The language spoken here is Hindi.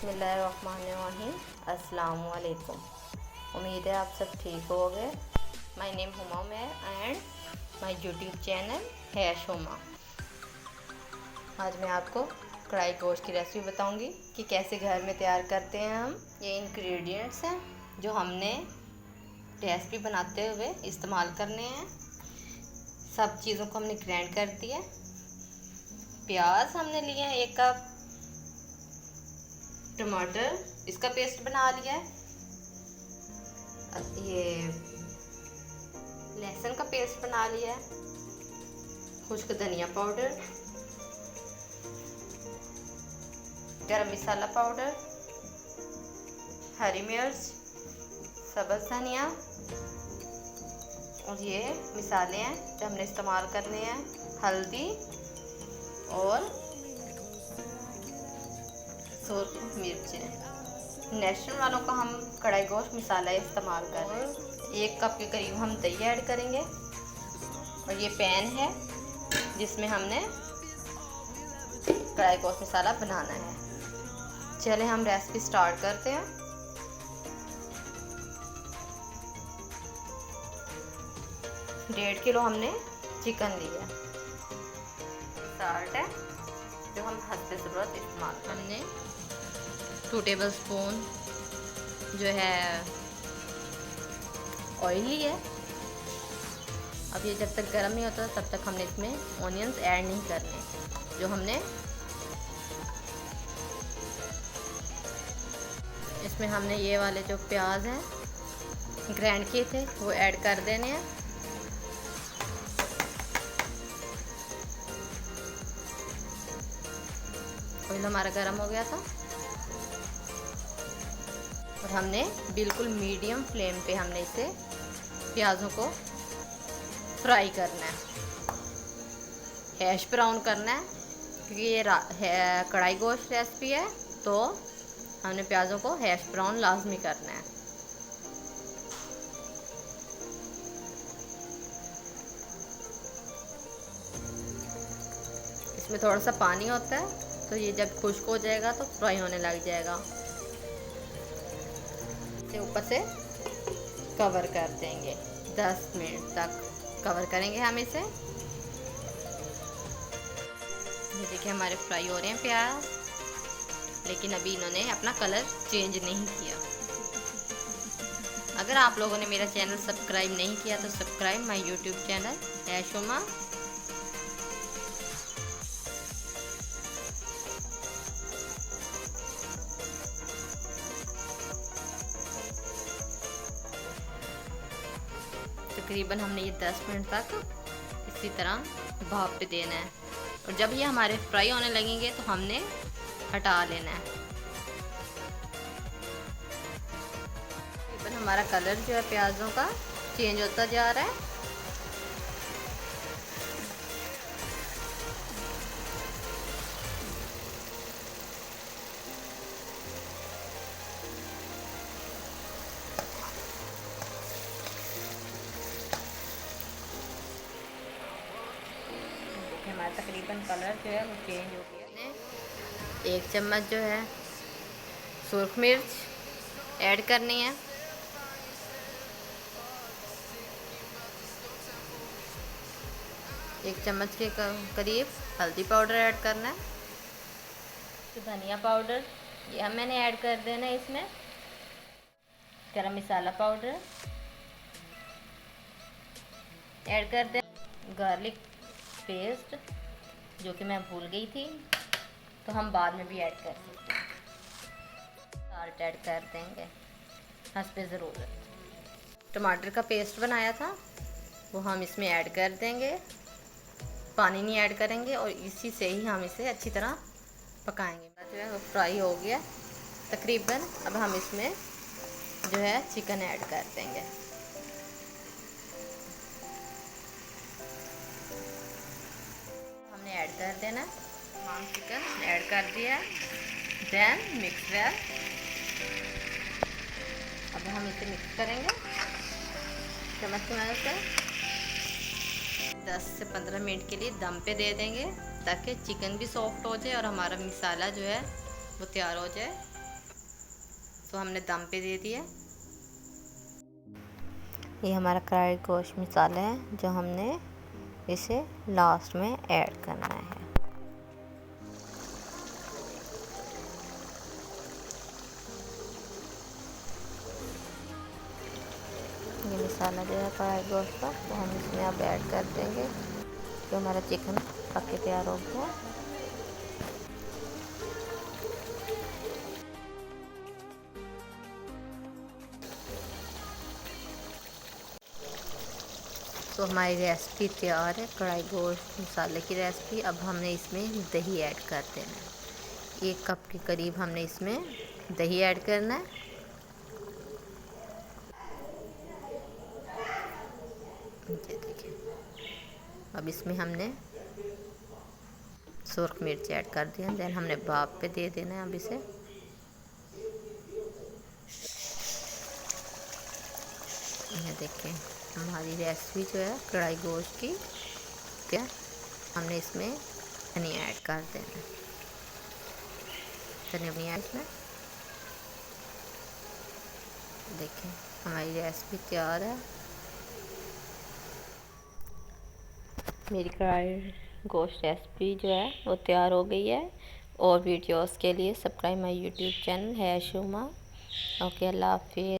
बिस्मिल्लाहिर्रहमानिर्रहीम। अस्सलाम वालेकुम। उम्मीद है आप सब ठीक होगे। My name Huma Umair and my YouTube channel है हुमा। आज मैं आपको कढ़ाई गोश्त की रेसिपी बताऊंगी कि कैसे घर में तैयार करते हैं हम। ये इंग्रेडिएंट्स हैं जो हमने रेसिपी बनाते हुए इस्तेमाल करने हैं। सब चीज़ों को हमने ग्राइंड कर दिया। प्याज हमने लिए हैं 1 कप, टमाटर इसका पेस्ट बना लिया है, ये लहसुन का पेस्ट बना लिया है, खुश्क धनिया पाउडर, गरम मसाला पाउडर, हरी मिर्च, सब्ज़ धनिया और ये मसाले हैं जो हमने इस्तेमाल करने हैं, हल्दी और सुर्ख मिर्चें। नेशनल वालों का हम कढ़ाई गोश्त मसाला इस्तेमाल कर रहे हैं। 1 कप के करीब हम दही ऐड करेंगे और ये पैन है जिसमें हमने कढ़ाई गोश्त मसाला बनाना है। चले हम रेसिपी स्टार्ट करते हैं। डेढ़ किलो हमने चिकन लिया। साल्ट है जो हम हस्बे ज़रूरत इस्तेमाल करेंगे। हमने 2 टेबल स्पून जो है ऑयल लिया है। अब ये जब तक गर्म नहीं होता तब तक हमने इसमें ऑनियंस ऐड नहीं करने। जो हमने इसमें हमने ये वाले जो प्याज हैं ग्राइंड किए थे वो ऐड कर देने हैं। ऑयल हमारा गर्म हो गया था और हमने बिल्कुल मीडियम फ्लेम पे हमने इसे प्याज़ों को फ्राई करना है, हैश ब्राउन करना है, क्योंकि ये कढ़ाई गोश्त रेसिपी है तो हमने प्याज़ों को हैश ब्राउन लाजमी करना है। इसमें थोड़ा सा पानी होता है तो ये जब खुश्क हो जाएगा तो फ्राई होने लग जाएगा। इसे ऊपर से कवर कर देंगे, 10 मिनट तक कवर करेंगे हम इसे। ये देखिए हमारे फ्राई हो रहे हैं प्याज, लेकिन अभी इन्होंने अपना कलर चेंज नहीं किया। अगर आप लोगों ने मेरा चैनल सब्सक्राइब नहीं किया तो सब्सक्राइब माय यूट्यूब चैनल है हुमा। तकरीबन हमने ये 10 मिनट तक इसी तरह भाप पे देना है और जब ये हमारे फ्राई होने लगेंगे तो हमने हटा लेना है। तकरीबन हमारा कलर जो है प्याज़ों का चेंज होता जा रहा है। हमारा तकरीबन कलर जो है वो चेंज हो गया। 1 चम्मच जो है सुर्ख मिर्च ऐड करनी है। एक चम्मच के करीब हल्दी पाउडर ऐड करना है। तो धनिया पाउडर ये मैंने ऐड कर देना है इसमें। गरम मसाला पाउडर ऐड कर दे। गार्लिक पेस्ट जो कि मैं भूल गई थी तो हम बाद में भी ऐड कर सकते हैं। साल्ट ऐड कर देंगे हस्बे ज़रूरत। टमाटर का पेस्ट बनाया था वो हम इसमें ऐड कर देंगे, पानी नहीं ऐड करेंगे और इसी से ही हम इसे अच्छी तरह पकाएंगे। जो है वो फ्राई हो गया तकरीबन। अब हम इसमें जो है चिकन ऐड कर देंगे। ऐड कर देना, तमाम चिकन ऐड कर दिया। Then mix well. अब हम इसे मिक्स करेंगे चम्मच की मदद से। 10 से 15 मिनट के लिए दम पे दे देंगे ताकि चिकन भी सॉफ्ट हो जाए और हमारा मसाला जो है वो तैयार हो जाए। तो हमने दम पे दे दिया। ये हमारा कढ़ाई गोश्त मसाला है जो हमने इसे लास्ट में ऐड करना है। ये मसाला जो है कढ़ाई गोश्त का वो हम इसमें अब ऐड कर देंगे। तो हमारा चिकन पक के तैयार हो गया। तो हमारी रेसिपी तैयार है, कढ़ाई गोश्त मसाले की रेसिपी। अब हमने इसमें दही ऐड कर देना है। 1 कप के करीब हमने इसमें दही ऐड करना है। ये देखिए, अब इसमें हमने सुरख मिर्च ऐड कर दिया। देन हमने भाप पे दे देना है अब इसे। ये देखिए हमारी रेसिपी जो है कढ़ाई गोश्त की क्या, हमने इसमें धनिया ऐड कर देना है। धनिया इसमें देखिए हमारी रेसिपी तैयार है। मेरी कढ़ाई गोश्त रेसिपी जो है वो तैयार हो गई है। और वीडियोस के लिए सब्सक्राइब माय यूट्यूब चैनल है शुमा। ओके, अल्लाह हाफिज़।